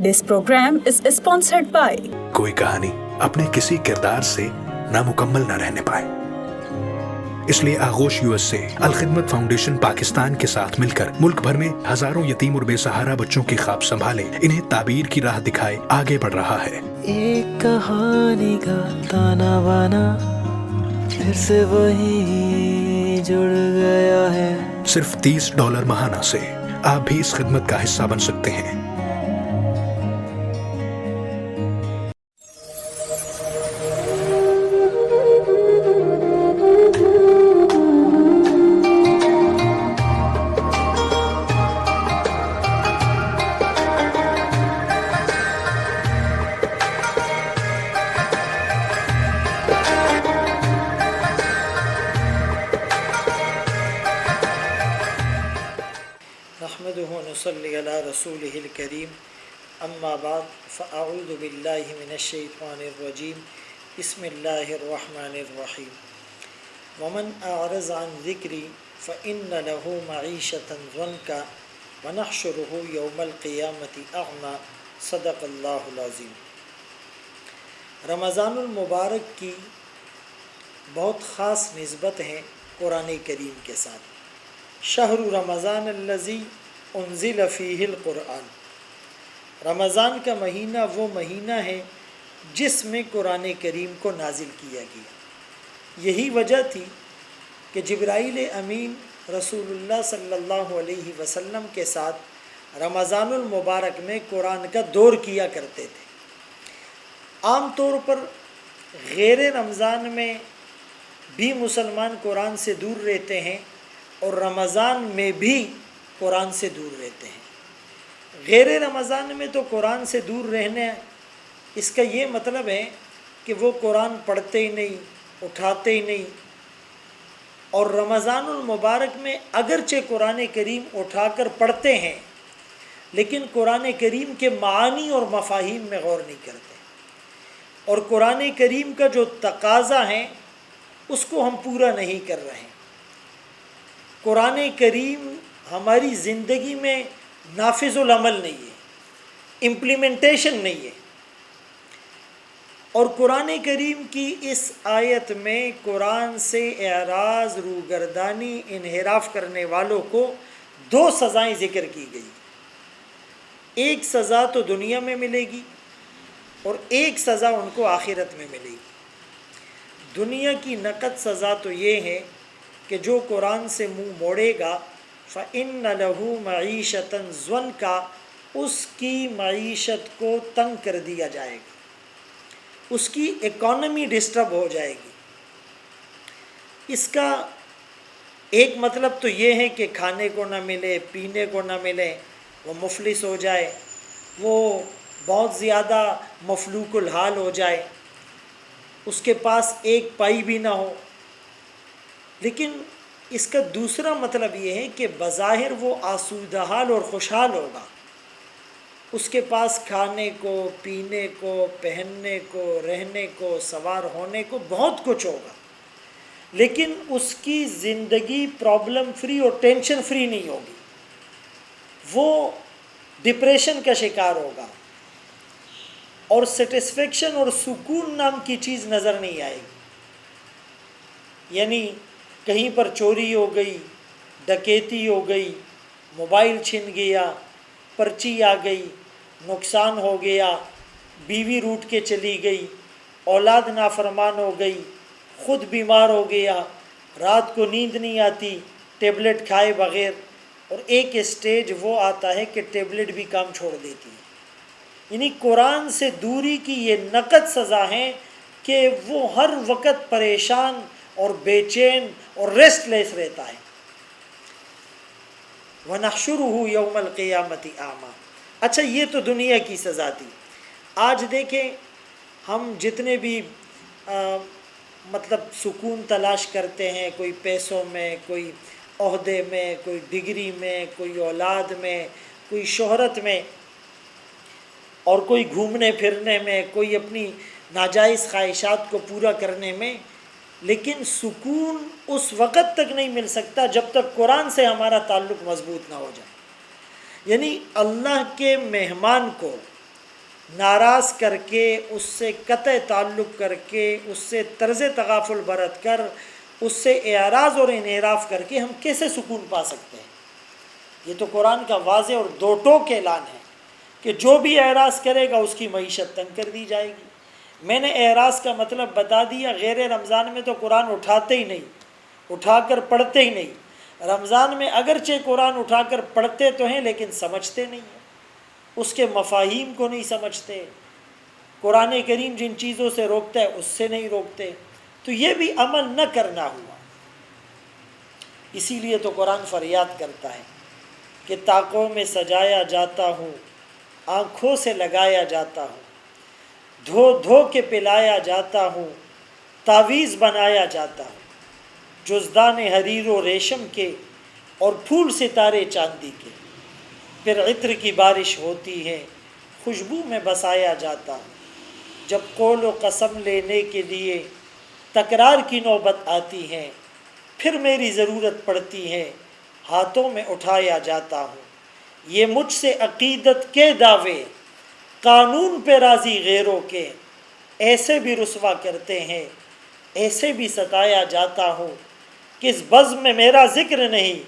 This program is sponsored by کوئی کہانی اپنے کسی کردار سے نامکمل نہ رہنے پائے، اس لیے آغوش یو ایس سے الخدمت فاؤنڈیشن پاکستان کے ساتھ مل کر ملک بھر میں ہزاروں یتیم اور بے سہارا بچوں کے خواب سنبھالے، انہیں تعبیر کی راہ دکھائے آگے بڑھ رہا ہے۔ ایک کہانی کا تانا بانا پھر سے وہی جڑ گیا ہے۔ صرف $30 ماہانہ سے آپ بھی اس خدمت کا حصہ بن سکتے ہیں۔ نحمده ونصلي على رسوله الكريم اما بعد فاعوذ بالله من الشيطان الرجيم بسم الله الرحمن الرحيم ومن اعرض عن ذكري فان له معيشة ضنكا ونحشره يوم القيامة اعمى صدق اللہ العظیم۔ رمضان المبارک کی بہت خاص نسبت ہے قرآن کریم کے ساتھ۔ شہر رمضان الذی انزل فیہ القرآن، رمضان کا مہینہ وہ مہینہ ہے جس میں قرآن کریم کو نازل کیا گیا۔ یہی وجہ تھی کہ جبرائیل امین رسول اللہ صلی اللہ علیہ وسلم کے ساتھ رمضان المبارک میں قرآن کا دور کیا کرتے تھے۔ عام طور پر غیر رمضان میں بھی مسلمان قرآن سے دور رہتے ہیں اور رمضان میں بھی قرآن سے دور رہتے ہیں۔ غیر رمضان میں تو قرآن سے دور رہنے اس کا یہ مطلب ہے کہ وہ قرآن پڑھتے ہی نہیں، اٹھاتے ہی نہیں، اور رمضان المبارک میں اگرچہ قرآن کریم اٹھا کر پڑھتے ہیں لیکن قرآن کریم کے معانی اور مفاہیم میں غور نہیں کرتے، اور قرآن کریم کا جو تقاضا ہے اس کو ہم پورا نہیں کر رہے ہیں۔ قرآن کریم ہماری زندگی میں نافذ العمل نہیں ہے، امپلیمنٹیشن نہیں ہے، اور قرآن کریم کی اس آیت میں قرآن سے اعراض، روگردانی، انحراف کرنے والوں کو 2 سزائیں ذکر کی گئی۔ ایک سزا تو دنیا میں ملے گی اور ایک سزا ان کو آخرت میں ملے گی۔ دنیا کی نقد سزا تو یہ ہے کہ جو قرآن سے منہ موڑے گا فَإِنَّ لَهُ مَعِيشَةً ضَنْكَ، اس کی معیشت کو تنگ کر دیا جائے گا، اس کی اکانومی ڈسٹرب ہو جائے گی۔ اس کا ایک مطلب تو یہ ہے کہ کھانے کو نہ ملے، پینے کو نہ ملے، وہ مفلس ہو جائے، وہ بہت زیادہ مفلوق الحال ہو جائے، اس کے پاس ایک پائی بھی نہ ہو۔ لیکن اس کا دوسرا مطلب یہ ہے کہ بظاہر وہ آسودہ حال اور خوشحال ہوگا، اس کے پاس کھانے کو، پینے کو، پہننے کو، رہنے کو، سوار ہونے کو بہت کچھ ہوگا، لیکن اس کی زندگی پرابلم فری اور ٹینشن فری نہیں ہوگی، وہ ڈپریشن کا شکار ہوگا، اور سیٹسفیکشن اور سکون نام کی چیز نظر نہیں آئے گی۔ یعنی کہیں پر چوری ہو گئی، ڈکیتی ہو گئی، موبائل چھن گیا، پرچی آ گئی، نقصان ہو گیا، بیوی روٹ کے چلی گئی، اولاد نافرمان ہو گئی، خود بیمار ہو گیا، رات کو نیند نہیں آتی ٹیبلٹ کھائے بغیر، اور ایک اسٹیج وہ آتا ہے کہ ٹیبلٹ بھی کام چھوڑ دیتی ہے۔ یعنی قرآن سے دوری کی یہ نقد سزا ہے کہ وہ ہر وقت پریشان اور بے چین اور ریسٹ لیس رہتا ہے۔ وَنَحْشُرُهُ يَوْمَ الْقِيَامَةِ أَعْمَى۔ اچھا، یہ تو دنیا کی سزا تھی۔ آج دیکھیں ہم جتنے بھی مطلب سکون تلاش کرتے ہیں، کوئی پیسوں میں، کوئی عہدے میں، کوئی ڈگری میں، کوئی اولاد میں، کوئی شہرت میں، اور کوئی گھومنے پھرنے میں، کوئی اپنی ناجائز خواہشات کو پورا کرنے میں، لیکن سکون اس وقت تک نہیں مل سکتا جب تک قرآن سے ہمارا تعلق مضبوط نہ ہو جائے۔ یعنی اللہ کے مہمان کو ناراض کر کے، اس سے قطع تعلق کر کے، اس سے طرز تغافل برت کر، اس سے اعراض اور انحراف کر کے ہم کیسے سکون پا سکتے ہیں؟ یہ تو قرآن کا واضح اور دو ٹوک اعلان ہے کہ جو بھی اعراض کرے گا اس کی معیشت تنگ کر دی جائے گی۔ میں نے اعراض کا مطلب بتا دیا۔ غیر رمضان میں تو قرآن اٹھاتے ہی نہیں، اٹھا کر پڑھتے ہی نہیں۔ رمضان میں اگرچہ قرآن اٹھا کر پڑھتے تو ہیں لیکن سمجھتے نہیں ہیں، اس کے مفاہیم کو نہیں سمجھتے۔ قرآن کریم جن چیزوں سے روکتا ہے اس سے نہیں روکتے، تو یہ بھی عمل نہ کرنا ہوا۔ اسی لیے تو قرآن فریاد کرتا ہے کہ طاقوں میں سجایا جاتا ہوں، آنکھوں سے لگایا جاتا ہوں، دھو دھو کے پلایا جاتا ہوں، تعویذ بنایا جاتا ہوں، جزدان حریر و ریشم کے اور پھول ستارے چاندی کے، پھر عطر کی بارش ہوتی ہے، خوشبو میں بسایا جاتا ہوں، جب قول و قسم لینے کے لیے تکرار کی نوبت آتی ہے، پھر میری ضرورت پڑتی ہے، ہاتھوں میں اٹھایا جاتا ہوں۔ یہ مجھ سے عقیدت کے دعوے، قانون پہ راضی غیروں کے، ایسے بھی رسوا کرتے ہیں، ایسے بھی ستایا جاتا ہوں۔ کس بزم میں میرا ذکر نہیں،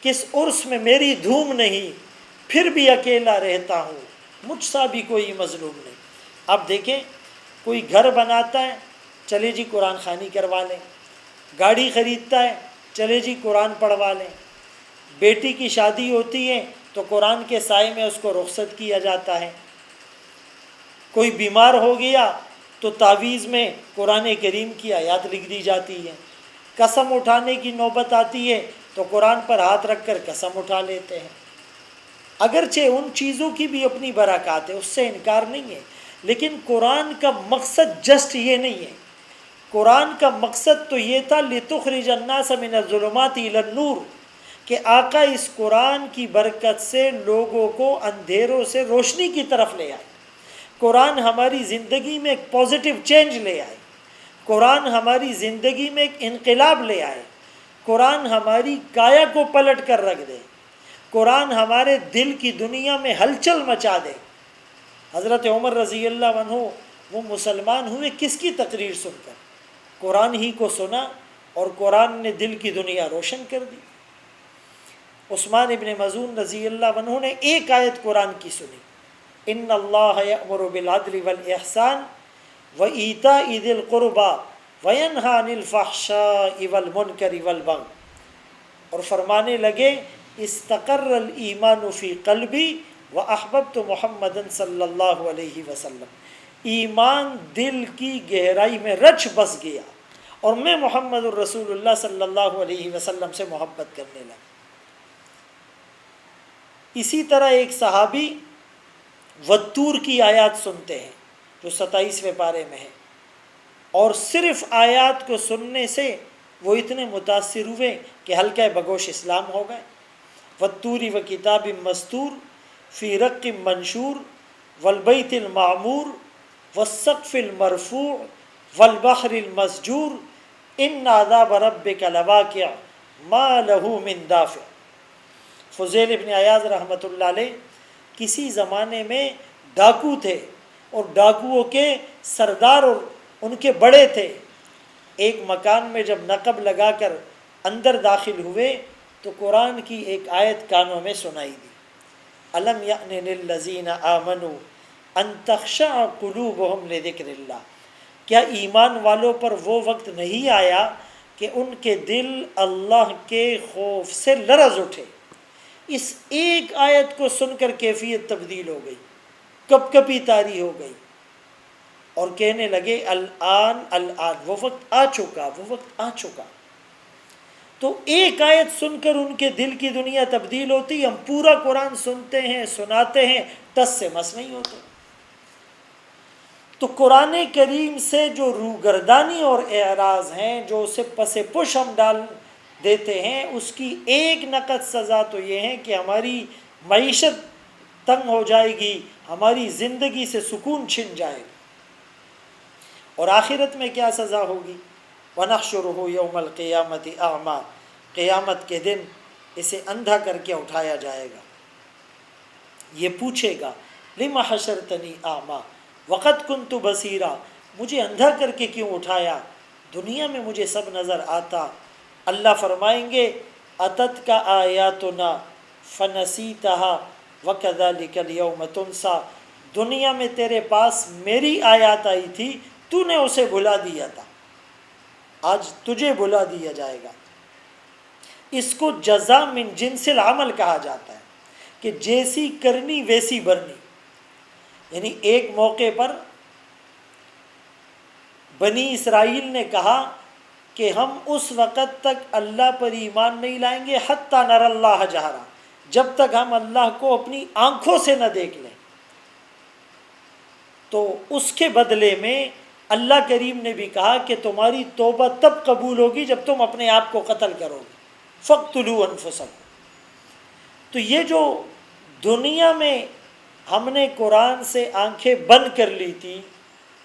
کس عرس میں میری دھوم نہیں، پھر بھی اکیلا رہتا ہوں، مجھ سا بھی کوئی مظلوم نہیں۔ اب دیکھیں، کوئی گھر بناتا ہے، چلے جی قرآن خوانی کروا لیں، گاڑی خریدتا ہے، چلے جی قرآن پڑھوا لیں، بیٹی کی شادی ہوتی ہے تو قرآن کے سائے میں اس کو رخصت کیا جاتا ہے، کوئی بیمار ہو گیا تو تعویذ میں قرآن کریم کی آیات لکھ دی جاتی ہے، قسم اٹھانے کی نوبت آتی ہے تو قرآن پر ہاتھ رکھ کر قسم اٹھا لیتے ہیں۔ اگرچہ ان چیزوں کی بھی اپنی برکات ہے، اس سے انکار نہیں ہے، لیکن قرآن کا مقصد جسٹ یہ نہیں ہے۔ قرآن کا مقصد تو یہ تھا لِتُخْرِجَ النَّاسَ مِنَ الظُّلُمَاتِ إِلَى النُّورِ، کہ آقا اس قرآن کی برکت سے لوگوں کو اندھیروں سے روشنی کی طرف لے آئے۔ قرآن ہماری زندگی میں ایک پازیٹیو چینج لے آئے، قرآن ہماری زندگی میں ایک انقلاب لے آئے، قرآن ہماری کایا کو پلٹ کر رکھ دے، قرآن ہمارے دل کی دنیا میں ہلچل مچا دے۔ حضرت عمر رضی اللہ عنہ وہ مسلمان ہوئے کس کی تقریر سن کر؟ قرآن ہی کو سنا اور قرآن نے دل کی دنیا روشن کر دی۔ عثمان ابن مظعون رضی اللہ عنہ نے ایک آیت قرآن کی سنی، ان اللہ یأمر بالعدل والاحسان وایتاء ذی القربى وینہی عن الفحشاء والمنکر والبغی، اور فرمانے لگے استقر الایمان فی قلبی واحببت محمدا صلی اللہ علیہ وسلم، ایمان دل کی گہرائی میں رچ بس گیا اور میں محمد الرسول اللہ صلی اللہ علیہ وسلم سے محبت کرنے لگا۔ اسی طرح ایک صحابی والطور کی آیات سنتے ہیں جو 27ویں پارے میں ہے، اور صرف آیات کو سننے سے وہ اتنے متاثر ہوئے کہ حلقہ بگوش اسلام ہو گئے۔ والطور وکتاب مستور فی رق منشور والبیت المعمور والسقف المرفوع والبحر المسجور ان عذاب ربک لواقع ما له من دافع۔ فضیل ابن عیاض رحمۃ اللہ علیہ کسی زمانے میں ڈاکو تھے، اور ڈاکوؤں کے سردار اور ان کے بڑے تھے۔ ایک مکان میں جب نقب لگا کر اندر داخل ہوئے تو قرآن کی ایک آیت کانوں میں سنائی دی، الم یأن للذین آمنوا ان تخشع قلوبہم لذکر اللہ، کیا ایمان والوں پر وہ وقت نہیں آیا کہ ان کے دل اللہ کے خوف سے لرز اٹھے؟ اس ایک آیت کو سن کر کیفیت تبدیل ہو گئی، کپ کپی طاری ہو گئی، اور کہنے لگے الآن الآن، وہ وقت آ چکا، وہ وقت آ چکا۔ تو ایک آیت سن کر ان کے دل کی دنیا تبدیل ہوتی۔ ہم پورا قرآن سنتے ہیں، سناتے ہیں، ٹس سے مس نہیں ہوتے۔ تو قرآن کریم سے جو روگردانی اور اعراض ہیں، جو اسے پس پش ہم ڈال دیتے ہیں، اس کی ایک نقد سزا تو یہ ہے کہ ہماری معیشت تنگ ہو جائے گی، ہماری زندگی سے سکون چھن جائے گا۔ اور آخرت میں کیا سزا ہوگی؟ وَنَحْشُرُهُ يَوْمَ الْقِيَامَةِ أَعْمَى، قیامت کے دن اسے اندھا کر کے اٹھایا جائے گا۔ یہ پوچھے گا لما حشرتنی اعمیٰ وقد کنت بصیرا، مجھے اندھا کر کے کیوں اٹھایا، دنیا میں مجھے سب نظر آتا۔ اللہ فرمائیں گے اتت کا آیاتنا فنسیتہا وکذالک الیوم تنسیٰ، دنیا میں تیرے پاس میری آیات آئی تھی، تو نے اسے بھلا دیا تھا، آج تجھے بھلا دیا جائے گا۔ اس کو جزا من جنس العمل کہا جاتا ہے کہ جیسی کرنی ویسی بھرنی۔ یعنی ایک موقع پر بنی اسرائیل نے کہا کہ ہم اس وقت تک اللہ پر ایمان نہیں لائیں گے حتیٰ نر اللہ جہرا، جب تک ہم اللہ کو اپنی آنکھوں سے نہ دیکھ لیں۔ تو اس کے بدلے میں اللہ کریم نے بھی کہا کہ تمہاری توبہ تب قبول ہوگی جب تم اپنے آپ کو قتل کرو گے، فاقتلوا انفسکم۔ تو یہ جو دنیا میں ہم نے قرآن سے آنکھیں بند کر لی تھی،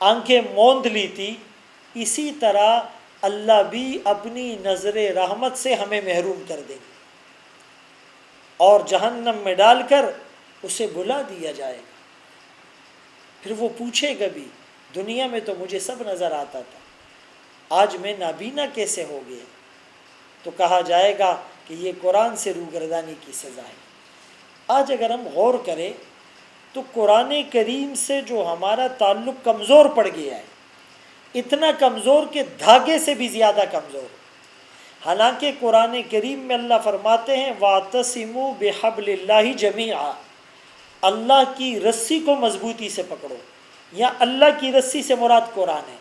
آنکھیں موند لی تھی، اسی طرح اللہ بھی اپنی نظر رحمت سے ہمیں محروم کر دیں گے اور جہنم میں ڈال کر اسے بلا دیا جائے گا۔ پھر وہ پوچھے گا بھی دنیا میں تو مجھے سب نظر آتا تھا، آج میں نابینا کیسے ہو گیا؟ تو کہا جائے گا کہ یہ قرآن سے روگردانی کی سزا ہے۔ آج اگر ہم غور کریں تو قرآن کریم سے جو ہمارا تعلق کمزور پڑ گیا ہے، اتنا کمزور کہ دھاگے سے بھی زیادہ کمزور، حالانکہ قرآن کریم میں اللہ فرماتے ہیں وَاعْتَصِمُوا بِحَبْلِ اللَّهِ جَمِيعًا، اللہ کی رسی کو مضبوطی سے پکڑو، یا اللہ کی رسی سے مراد قرآن ہے۔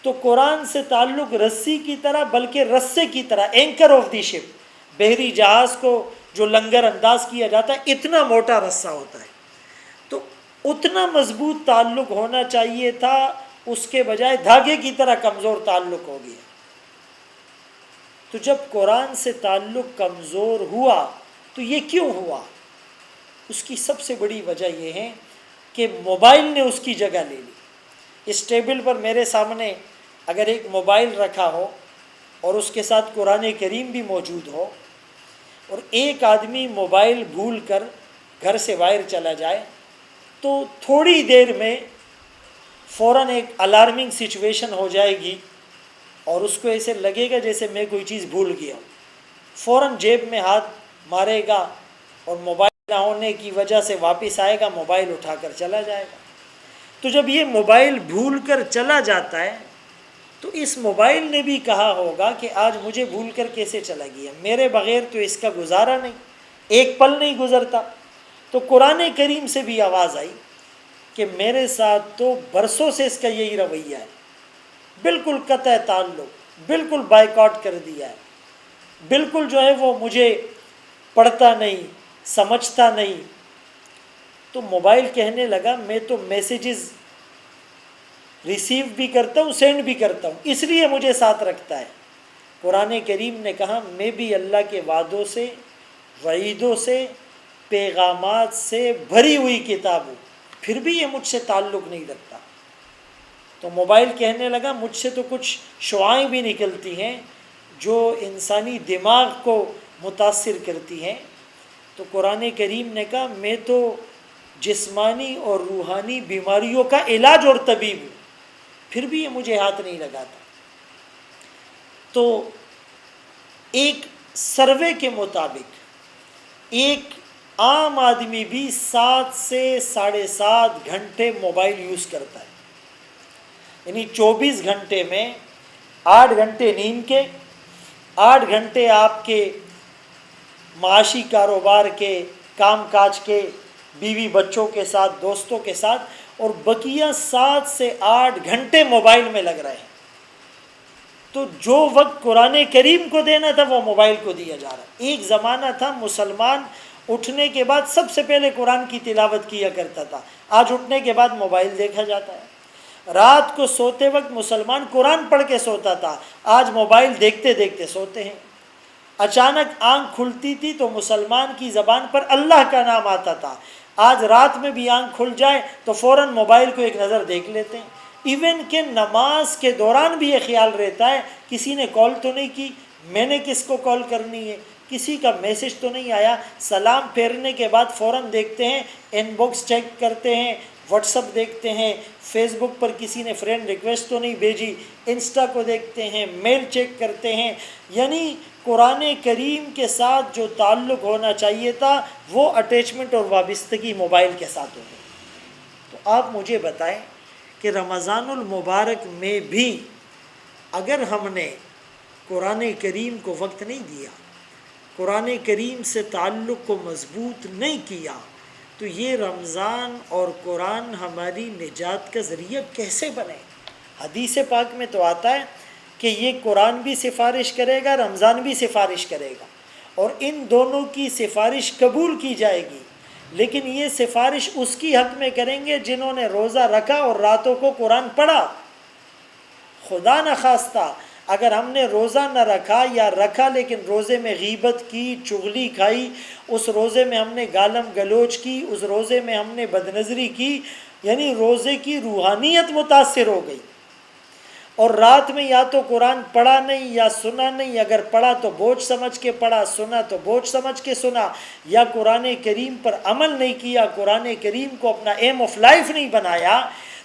تو قرآن سے تعلق رسی کی طرح بلکہ رسے کی طرح، اینکر آف دی شپ، بحری جہاز کو جو لنگر انداز کیا جاتا ہے اتنا موٹا رسہ ہوتا ہے، تو اتنا مضبوط تعلق ہونا چاہیے تھا، اس کے بجائے دھاگے کی طرح کمزور تعلق ہو گیا۔ تو جب قرآن سے تعلق کمزور ہوا تو یہ کیوں ہوا؟ اس کی سب سے بڑی وجہ یہ ہے کہ موبائل نے اس کی جگہ لے لی۔ اس ٹیبل پر میرے سامنے اگر ایک موبائل رکھا ہو اور اس کے ساتھ قرآن کریم بھی موجود ہو، اور ایک آدمی موبائل بھول کر گھر سے باہر چلا جائے تو تھوڑی دیر میں فوراً ایک الارمنگ سچویشن ہو جائے گی اور اس کو ایسے لگے گا جیسے میں کوئی چیز بھول گیا ہوں، فوراً جیب میں ہاتھ مارے گا اور موبائل نہ ہونے کی وجہ سے واپس آئے گا، موبائل اٹھا کر چلا جائے گا۔ تو جب یہ موبائل بھول کر چلا جاتا ہے تو اس موبائل نے بھی کہا ہوگا کہ آج مجھے بھول کر کیسے چلا گیا، میرے بغیر تو اس کا گزارا نہیں، ایک پل نہیں گزرتا۔ تو قرآن کریم سے بھی آواز آئی کہ میرے ساتھ تو برسوں سے اس کا یہی رویہ ہے، بالکل قطع تعلق، بالکل بائیکاٹ کر دیا ہے، بالکل جو ہے وہ مجھے پڑھتا نہیں، سمجھتا نہیں۔ تو موبائل کہنے لگا میں تو میسیجز ریسیو بھی کرتا ہوں، سینڈ بھی کرتا ہوں، اس لیے مجھے ساتھ رکھتا ہے۔ قرآن کریم نے کہا میں بھی اللہ کے وعدوں سے، وعیدوں سے، پیغامات سے بھری ہوئی کتاب ہوں، پھر بھی یہ مجھ سے تعلق نہیں رکھتا۔ تو موبائل کہنے لگا مجھ سے تو کچھ شعاعیں بھی نکلتی ہیں جو انسانی دماغ کو متاثر کرتی ہیں۔ تو قرآن کریم نے کہا میں تو جسمانی اور روحانی بیماریوں کا علاج اور طبیب ہوں، پھر بھی یہ مجھے ہاتھ نہیں لگاتا۔ تو ایک سروے کے مطابق ایک عام آدمی بھی 7 سے 7.5 گھنٹے موبائل یوز کرتا ہے، یعنی 24 گھنٹے میں 8 گھنٹے نیند کے، 8 گھنٹے آپ کے معاشی کاروبار کے، کام کاج کے، بیوی بچوں کے ساتھ، دوستوں کے ساتھ، اور بقیہ 7 سے 8 گھنٹے موبائل میں لگ رہے ہیں۔ تو جو وقت قرآن کریم کو دینا تھا وہ موبائل کو دیا جا رہا ہے۔ ایک زمانہ تھا مسلمان اٹھنے کے بعد سب سے پہلے قرآن کی تلاوت کیا کرتا تھا، آج اٹھنے کے بعد موبائل دیکھا جاتا ہے۔ رات کو سوتے وقت مسلمان قرآن پڑھ کے سوتا تھا، آج موبائل دیکھتے دیکھتے سوتے ہیں۔ اچانک آنکھ کھلتی تھی تو مسلمان کی زبان پر اللہ کا نام آتا تھا، آج رات میں بھی آنکھ کھل جائے تو فوراً موبائل کو ایک نظر دیکھ لیتے ہیں۔ ایون کہ نماز کے دوران بھی یہ خیال رہتا ہے کسی نے کال تو نہیں کی، میں نے کس کو کال کرنی ہے، کسی کا میسج تو نہیں آیا، سلام پھیرنے کے بعد فوراً دیکھتے ہیں، ان باکس چیک کرتے ہیں، واٹس اپ دیکھتے ہیں، فیس بک پر کسی نے فرینڈ ریکویسٹ تو نہیں بھیجی، انسٹا کو دیکھتے ہیں، میل چیک کرتے ہیں، یعنی قرآن کریم کے ساتھ جو تعلق ہونا چاہیے تھا وہ اٹیچمنٹ اور وابستگی موبائل کے ساتھ ہو گئی۔ تو آپ مجھے بتائیں کہ رمضان المبارک میں بھی اگر ہم نے قرآن کریم کو وقت نہیں دیا، قرآن کریم سے تعلق کو مضبوط نہیں کیا، تو یہ رمضان اور قرآن ہماری نجات کا ذریعہ کیسے بنے؟ حدیث پاک میں تو آتا ہے کہ یہ قرآن بھی سفارش کرے گا، رمضان بھی سفارش کرے گا، اور ان دونوں کی سفارش قبول کی جائے گی، لیکن یہ سفارش اس کی حق میں کریں گے جنہوں نے روزہ رکھا اور راتوں کو قرآن پڑھا۔ خدا نخواستہ اگر ہم نے روزہ نہ رکھا یا رکھا لیکن روزے میں غیبت کی، چغلی کھائی، اس روزے میں ہم نے گالم گلوچ کی، اس روزے میں ہم نے بدنظری کی، یعنی روزے کی روحانیت متاثر ہو گئی، اور رات میں یا تو قرآن پڑھا نہیں یا سنا نہیں، اگر پڑھا تو بوجھ سمجھ کے پڑھا، سنا تو بوجھ سمجھ کے سنا، یا قرآن کریم پر عمل نہیں کیا، قرآن کریم کو اپنا ایم آف لائف نہیں بنایا،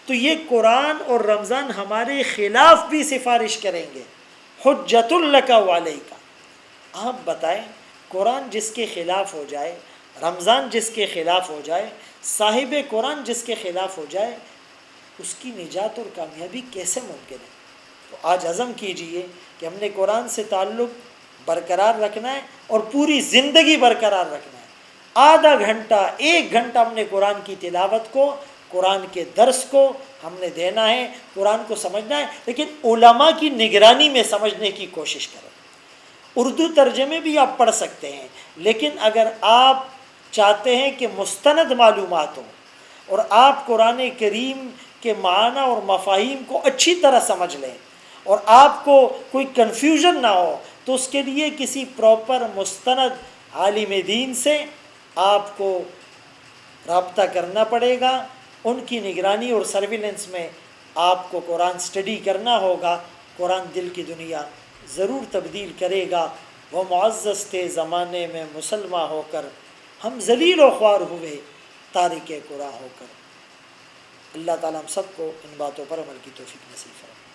تو یہ قرآن اور رمضان ہمارے خلاف بھی سفارش کریں گے، حجت لک و علیک۔ آپ بتائیں، قرآن جس کے خلاف ہو جائے، رمضان جس کے خلاف ہو جائے، صاحب قرآن جس کے خلاف ہو جائے، اس کی نجات اور کامیابی کیسے ممکن ہے؟ تو آج عزم کیجئے کہ ہم نے قرآن سے تعلق برقرار رکھنا ہے اور پوری زندگی برقرار رکھنا ہے۔ آدھا گھنٹہ، 1 گھنٹہ ہم نے قرآن کی تلاوت کو، قرآن کے درس کو ہم نے دینا ہے، قرآن کو سمجھنا ہے، لیکن علماء کی نگرانی میں سمجھنے کی کوشش کریں۔ اردو ترجمے بھی آپ پڑھ سکتے ہیں، لیکن اگر آپ چاہتے ہیں کہ مستند معلومات ہوں اور آپ قرآن کریم کے معنی اور مفاہیم کو اچھی طرح سمجھ لیں اور آپ کو کوئی کنفیوژن نہ ہو، تو اس کے لیے کسی پراپر مستند عالم دین سے آپ کو رابطہ کرنا پڑے گا، ان کی نگرانی اور سرویلنس میں آپ کو قرآن سٹڈی کرنا ہوگا۔ قرآن دل کی دنیا ضرور تبدیل کرے گا۔ وہ معزز تھے زمانے میں مسلمہ ہو کر، ہم ذلیل و خوار ہوئے تارک قرآن ہو کر۔ اللہ تعالیٰ ہم سب کو ان باتوں پر عمل کی توفیق نصیب فرمائے۔